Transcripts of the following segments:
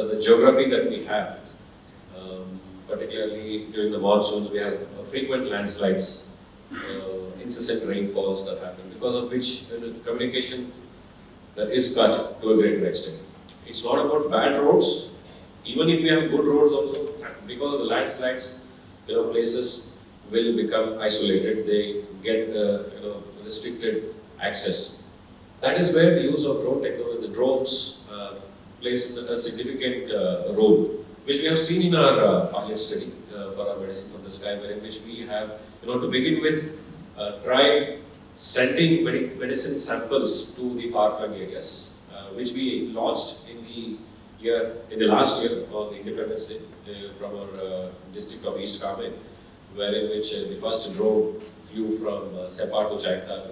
the geography that we have, particularly during the monsoons, we have frequent landslides, incessant rainfalls that happen, because of which communication is cut to a greater extent. It's not about bad roads. Even if we have good roads also, because of the landslides, places will become isolated. They get restricted access. That is where the use of drone technology, the drones, plays a significant role, which we have seen in our pilot study for our medicine from the sky, wherein which we have, to begin with, tried sending medicine samples to the far-flung areas, which we launched in the last year on the Independence Day from our district of East Kamen, wherein which the first drone flew from Sepa to Chaitanya.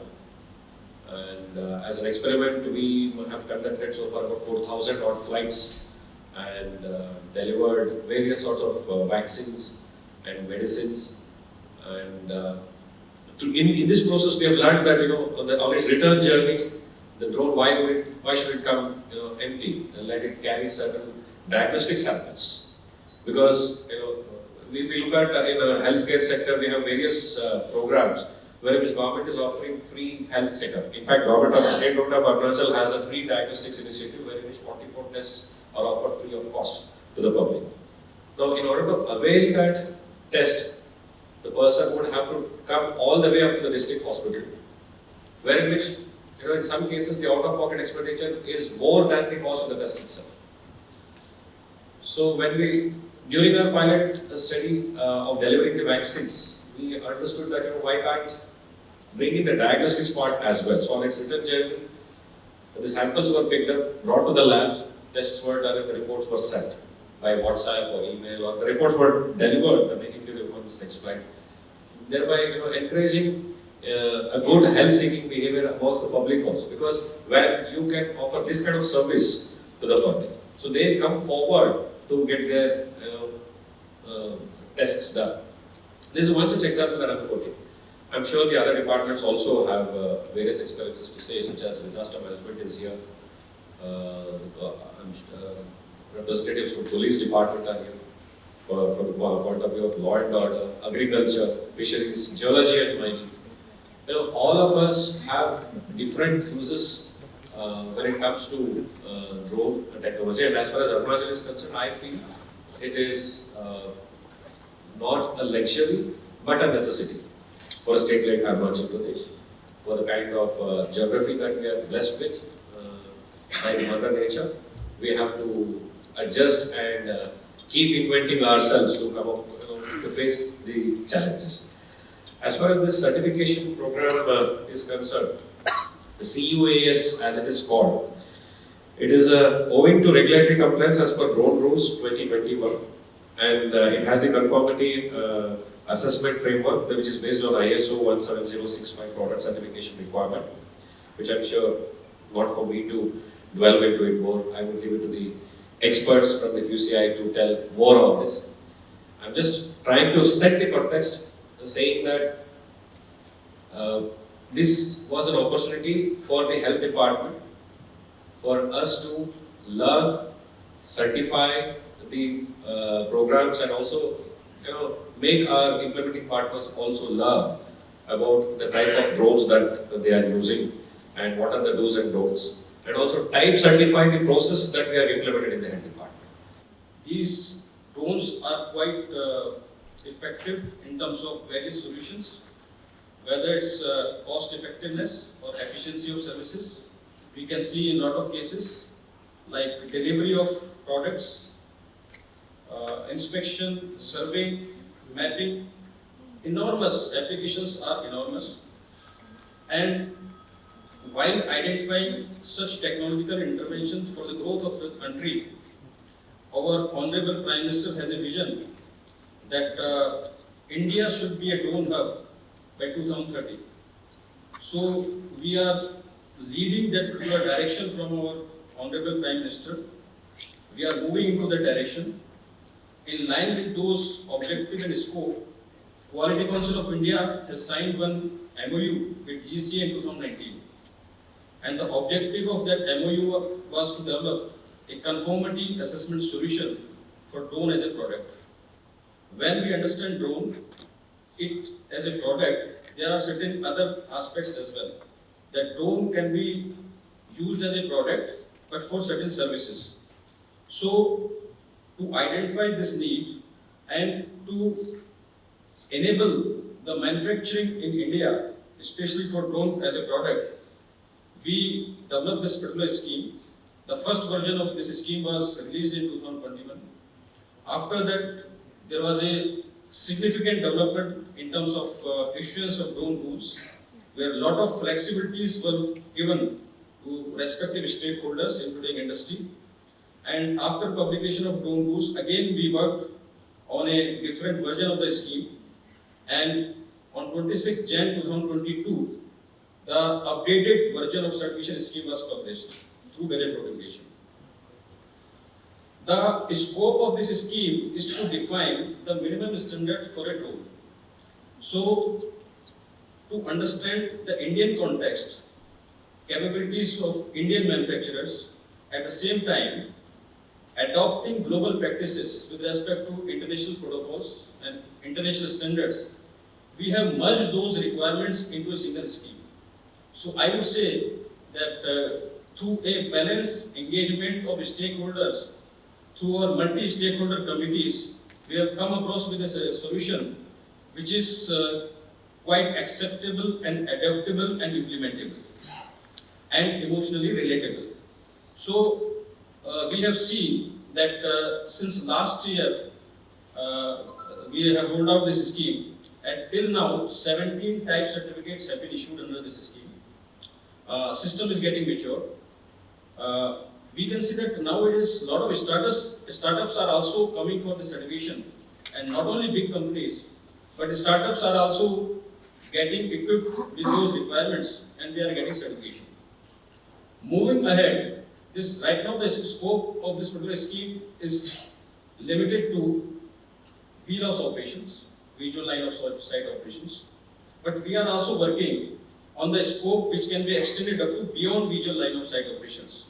And as an experiment, we have conducted so far about 4,000 odd flights and delivered various sorts of vaccines and medicines. And in this process, we have learned that on its return journey, the drone, why should it come empty and let it carry certain diagnostic samples? Because if we look at in our healthcare sector, we have various programs where which government is offering free health checkup. In fact, state government of Arunachal has a free diagnostics initiative where which 44 tests are offered free of cost to the public. Now, in order to avail that test, the person would have to come all the way up to the district hospital, where in which, in some cases, the out-of-pocket expenditure is more than the cost of the test itself. So, during our pilot study of delivering the vaccines, we understood that why can't bring in the diagnostics part as well. So on its return journey, the samples were picked up, brought to the lab, tests were done, and the reports were sent by WhatsApp or email, or the reports were delivered into the one's next flight, thereby encouraging a good health-seeking behavior amongst the public also. Because when you can offer this kind of service to the public, so they come forward to get their tests done. This is one such example that I'm quoting. I'm sure the other departments also have various experiences to say, such as disaster management is here. Representatives from police department are here from the point of view of law and order, agriculture, fisheries, geology and mining. All of us have different uses when it comes to drone technology. And as far as Arunachal is concerned, I feel it is not a luxury, but a necessity for a state like Arunachal Pradesh, for the kind of geography that we are blessed with by the Mother Nature. We have to adjust and keep inventing ourselves to come up, to face the challenges. As far as this certification program is concerned, the CUAS, as it is called, it is owing to regulatory compliance as per Drone Rules 2021, and it has the conformity assessment framework, which is based on ISO 17065 product certification requirement, which I'm sure not for me to delve into it more. I would leave it to the experts from the QCI to tell more on this. I'm just trying to set the context, saying that this was an opportunity for the health department for us to learn, certify the programs, and also make our implementing partners also learn about the type of drones that they are using and what are the do's and don'ts, and also type certify the process that we are implemented in the health department. These drones are quite effective in terms of various solutions, whether it's cost effectiveness or efficiency of services. We can see in a lot of cases like delivery of products, inspection, survey, mapping. Enormous applications are enormous, and while identifying such technological intervention for the growth of the country, our Honorable Prime Minister has a vision that India should be a drone hub by 2030. So we are leading that particular direction from our Honorable Prime Minister. We are moving into that direction. In line with those objectives and scope, Quality Council of India has signed one MOU with GCA in 2019. And the objective of that MOU was to develop a conformity assessment solution for drone as a product. When we understand drone, it as a product, there are certain other aspects as well. That drone can be used as a product, but for certain services. So, to identify this need and to enable the manufacturing in India, especially for drone as a product, we developed this particular scheme. The first version of this scheme was released in 2021. After that, there was a significant development in terms of issuance of drone rules, where a lot of flexibilities were given to respective stakeholders, including industry. And after publication of drone rules, again we worked on a different version of the scheme. And on 26 Jan 2022, the updated version of certification scheme was published through Gazette notification. The scope of this scheme is to define the minimum standard for a drone. So, to understand the Indian context, capabilities of Indian manufacturers, at the same time, adopting global practices with respect to international protocols and international standards, we have merged those requirements into a single scheme. So I would say that through a balanced engagement of stakeholders, through our multi-stakeholder committees, we have come across with a solution which is quite acceptable and adaptable and implementable and emotionally relatable. So we have seen that since last year we have rolled out this scheme, and till now 17 type certificates have been issued under this scheme. System is getting mature. We can see that nowadays a lot of startups are also coming for the certification, and not only big companies, but startups are also getting equipped with those requirements and they are getting certification. Moving ahead, right now the scope of this particular scheme is limited to VLOS operations, visual line of sight operations, but we are also working on the scope which can be extended up to beyond visual line of sight operations.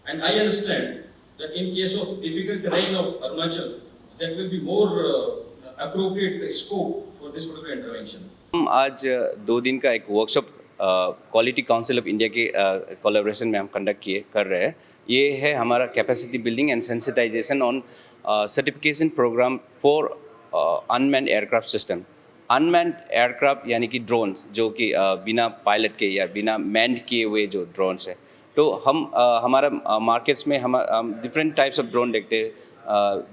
And I understand that in case of difficult terrain of Arunachal, that will be more appropriate scope for this particular intervention. हम आज 2 दिन का एक workshop quality council of India के collaboration में हम conduct कर रहे हैं. ये है हमारा capacity building and sensitisation on certification programme for unmanned aircraft system. Unmanned aircraft यानी कि ड्रोन्स जो कि बिना पायलट के या बिना मैन्ड किए हुए जो ड्रोन्स है. तो हम हमारा मार्केट्स में हम डिफरेंट टाइप्स ऑफ ड्रोन देखते हैं,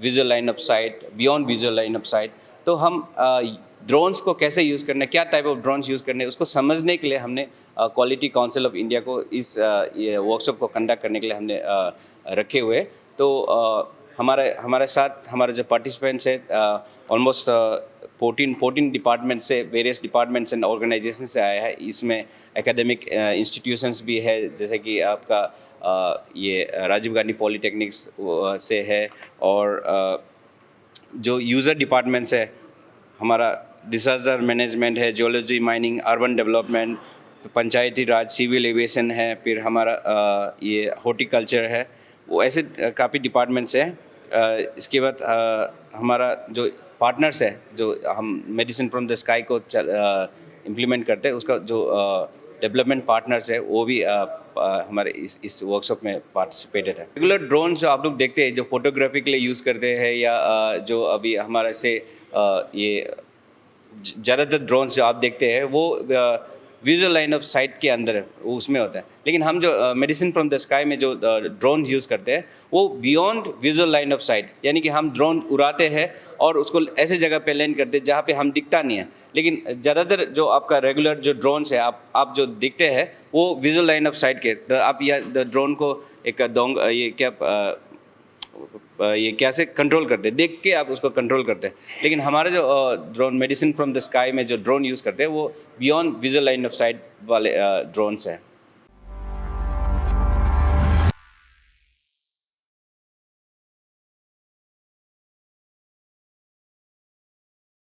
visual line of site, beyond visual line of site. तो हम ड्रोन्स को कैसे यूज़ करना है, क्या टाइप ऑफ ड्रोन्स यूज़ करने हैं, उसको समझने के लिए हमने क्वालिटी काउंसिल ऑफ इंडिया को इस ये वर्कशॉप को कंडक्ट करने के लिए हमने रखे हुए. तो हमारे साथ हमारे जो पार्टिसिपेंट्स है ऑलमोस्ट 14 डिपार्टमेंट से, वेरियस डिपार्टमेंट्स एंड ऑर्गेनाइजेशन से आया है. इसमें एकेडमिक इंस्टीट्यूशंस भी है, जैसे कि आपका ये राजीव गांधी पॉलीटेक्निक्स से है, और जो यूज़र डिपार्टमेंट्स है हमारा डिजास्टर मैनेजमेंट है, जियोलॉजी, माइनिंग, अर्बन डेवलपमेंट, पंचायती राज, सिविल एविएशन है, फिर हमारा ये हॉर्टिकल्चर है. वो ऐसे काफ़ी डिपार्टमेंट्स हैं. इसके बाद हमारा जो पार्टनर्स है, जो हम मेडिसिन फ्रॉम द स्काई को इम्प्लीमेंट करते हैं, उसका जो डेवलपमेंट पार्टनर्स है वो भी हमारे इस वर्कशॉप में पार्टिसिपेटेड है. रेगुलर ड्रोन जो आप लोग देखते हैं, जो फोटोग्राफी के लिए यूज़ करते हैं, या जो अभी हमारे से ये ज़्यादातर ड्रोन्स जो आप देखते हैं वो विजुअल लाइन ऑफ साइट के अंदर वो उसमें होता है. लेकिन हम जो मेडिसिन फ्रॉम द स्काई में जो ड्रोन यूज़ करते हैं वो beyond visual line of site, यानी कि हम ड्रोन उड़ाते हैं और उसको ऐसे जगह पे लैंड करते हैं जहाँ पे हम दिखता नहीं है. लेकिन ज़्यादातर जो आपका रेगुलर जो ड्रोन्स है आप जो दिखते हैं वो विजुअल लाइन ऑफ साइट के. तो आप यह ड्रोन को एक ये कैसे कंट्रोल करते हैं, देख के आप उसको कंट्रोल करते हैं. लेकिन हमारे जो drone medicine from the sky में जो ड्रोन यूज़ करते हैं वो beyond visual line of site वाले ड्रोन्स हैं.